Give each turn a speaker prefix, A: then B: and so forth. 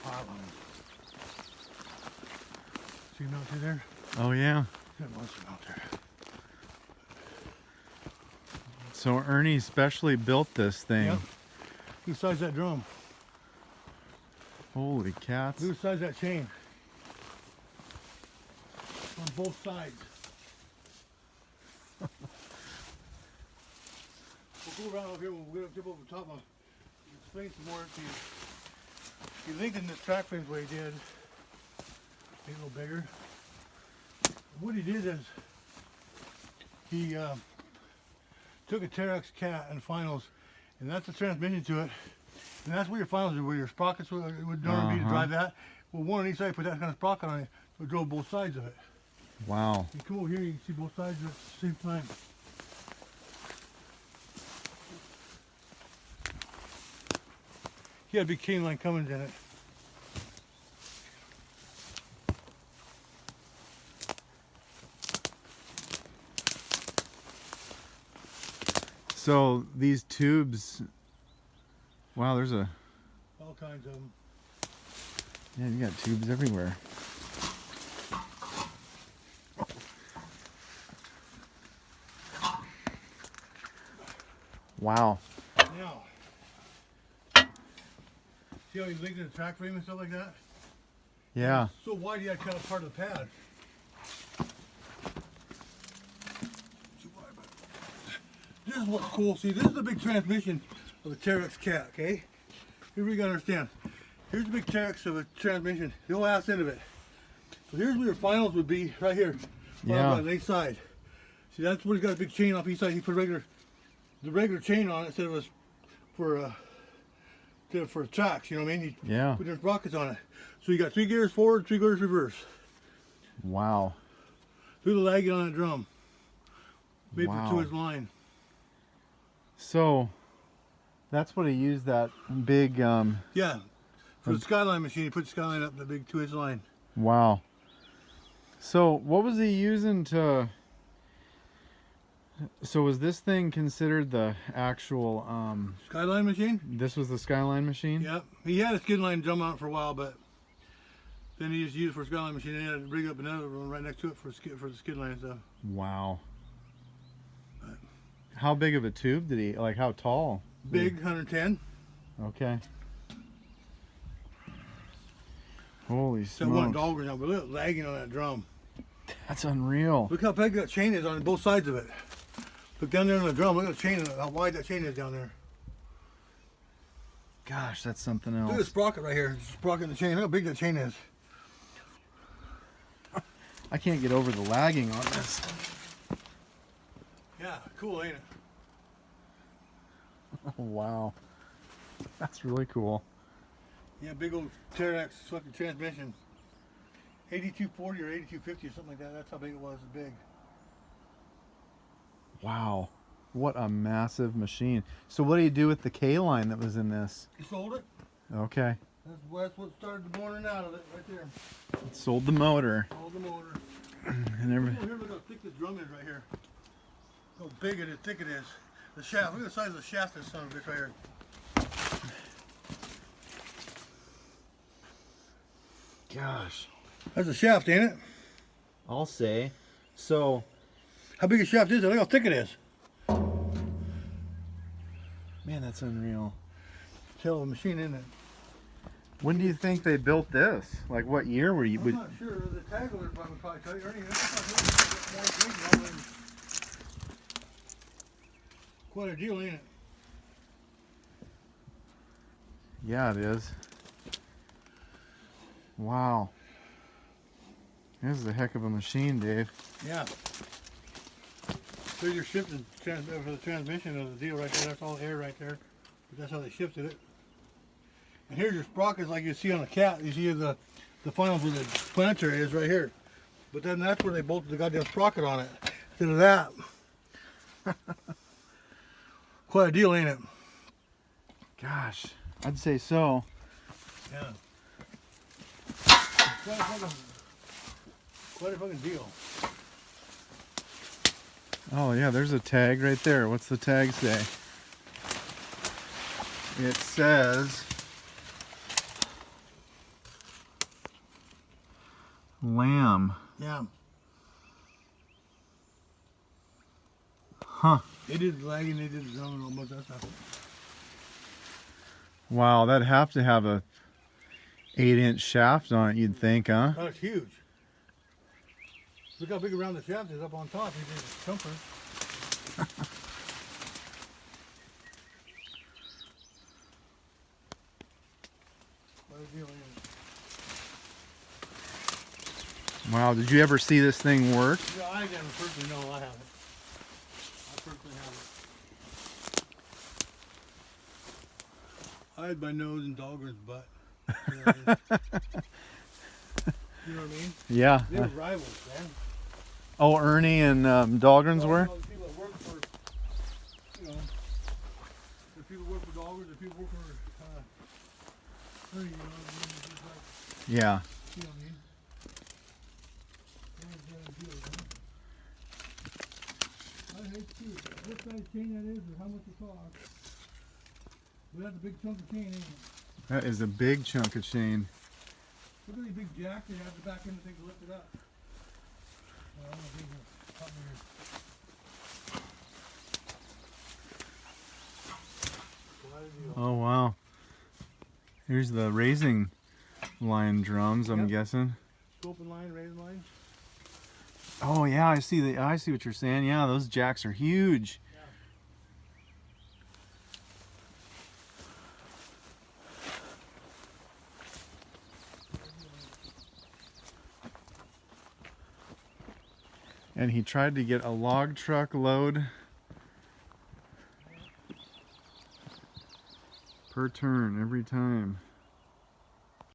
A: pile of them. See them out through there?
B: Oh yeah.
A: Got a bunch of them out there.
B: So Ernie specially built this thing.
A: Yep. Look the size of that drum.
B: Holy cats.
A: Look the size of that chain. On both sides. We'll go around up here when we get up over the top. I'll explain some more to you. He lengthened the track frames the way he did. Made it a little bigger. What he did is he took a Terex cat and finals, and that's the transmission to it. And that's where your finals are, where your sprockets would normally be to drive that. Well, one on each side, put that kind of sprocket on it, it drove both sides of it.
B: Wow.
A: You come over here, you can see both sides of it at the same time. He had a big chain line Cummins in it.
B: So these tubes, wow, there's a,
A: All kinds of them.
B: yeah, you got tubes everywhere. Wow.
A: Now, see how he linked in the track frame and stuff like that?
B: Yeah.
A: So wide he had cut out part of the pad. This is what's cool. See, this is the big transmission of a Terex cat, okay? Here we gotta understand. Here's the big Terex of a transmission, the whole ass end of it. So here's where your finals would be, right here.
B: Yeah.
A: On each side. See, that's where he's got a big chain off each side. He put the regular chain on it instead of us for tracks, you know what I mean? He
B: Yeah.
A: put different sprockets on it. So you got 3 gears forward, 3 gears reverse.
B: Wow.
A: Through the lagging on that drum. Made
B: Wow.
A: for 2-inch line.
B: So that's what he used that big,
A: Yeah. For the skyline machine, he put the skyline up in the big 2-inch line.
B: wow. So what was he using to, so was this thing considered the actual,
A: Skyline machine?
B: this was the Skyline machine?
A: Yep. He had a skid line drum out for a while, but then he just used it for a skyline machine, and he had to rig up another one right next to it for the skid line and stuff.
B: Wow. How big of a tube did he, like how tall?
A: Big, 110.
B: Okay. Holy
A: That one
B: smokes.
A: dogger now, but look at lagging on that drum.
B: That's unreal.
A: Look how big that chain is on both sides of it. Look down there on the drum, look at the chain, how wide that chain is down there.
B: Gosh, that's something
A: Look at the
B: else.
A: sprocket right here, sprocket in the chain, look how big that chain is.
B: I can't get over the lagging on this.
A: Yeah, cool, ain't it?
B: Oh, wow. That's really cool.
A: Yeah, big old Terex fucking transmission. 8240 or 8250 or something like that. That's how big it was. It's big.
B: Wow. What a massive machine. So what do you do with the K line that was in this?
A: You sold it?
B: Okay.
A: That's what started the morning out of it, right there.
B: Sold the motor.
A: Sold the motor.
B: And every,
A: Oh, here, look how thick the drum is right here. How big and thick it is. The shaft, look at the size of the shaft of this son of a bitch right here.
B: gosh.
A: That's a shaft, ain't it?
B: I'll say. So,
A: How big a shaft is it? Look how thick it is.
B: man, that's unreal.
A: Hell of a machine, isn't it?
B: When do you think they built this? Like what year were you?
A: I'm not sure. The tag on it would probably tell you. Ernie, that's not more information on it. Quite a deal, ain't it?
B: Yeah, it is. Wow. This is a heck of a machine, Dave.
A: Yeah. So you're shifting for the transmission of the deal right there. That's all air right there. But that's how they shifted it. And here's your sprockets like you see on a cat. You see the funnels where the planetary is right here. But then that's where they bolted the goddamn sprocket on it. Instead of that. Quite a deal, ain't it?
B: Gosh, I'd say so.
A: Yeah. Quite a fucking deal.
B: Oh yeah, there's a tag right there. What's the tag say? It says Lamb.
A: Yeah.
B: Huh.
A: They did lagging, they did drumming, all but that's not.
B: Wow, that'd have to have a 8-inch shaft on it, you'd think, huh?
A: That's huge. Look how big around the shaft is up on top. He did a jumper. What a deal is.
B: Wow, did you ever see this thing work?
A: Yeah, I never personally know. I haven't. I personally haven't. I had my nose in Dahlgren's butt. You know what I mean?
B: Yeah.
A: They were rivals, man.
B: Oh, Ernie and Dahlgren's were?
A: The people that work for, you know, the people work for Dahlgren's, the people work for, Ernie, you know what I mean? It's like,
B: Yeah.
A: you know what I mean? I hate to what size chain that is or how much it costs. But that's a big chunk of chain, ain't it?
B: That is a big chunk of chain.
A: Look at these big jacks they have the back end of the thing to lift it up. Well, I'm gonna be something here.
B: Oh, wow. Here's the raising line drums, I'm
A: Yep.
B: guessing.
A: Scoping line, raising line.
B: Oh, yeah, I see what you're saying. Yeah, those jacks are huge.
A: Yeah.
B: And he tried to get a log truck load per turn every time.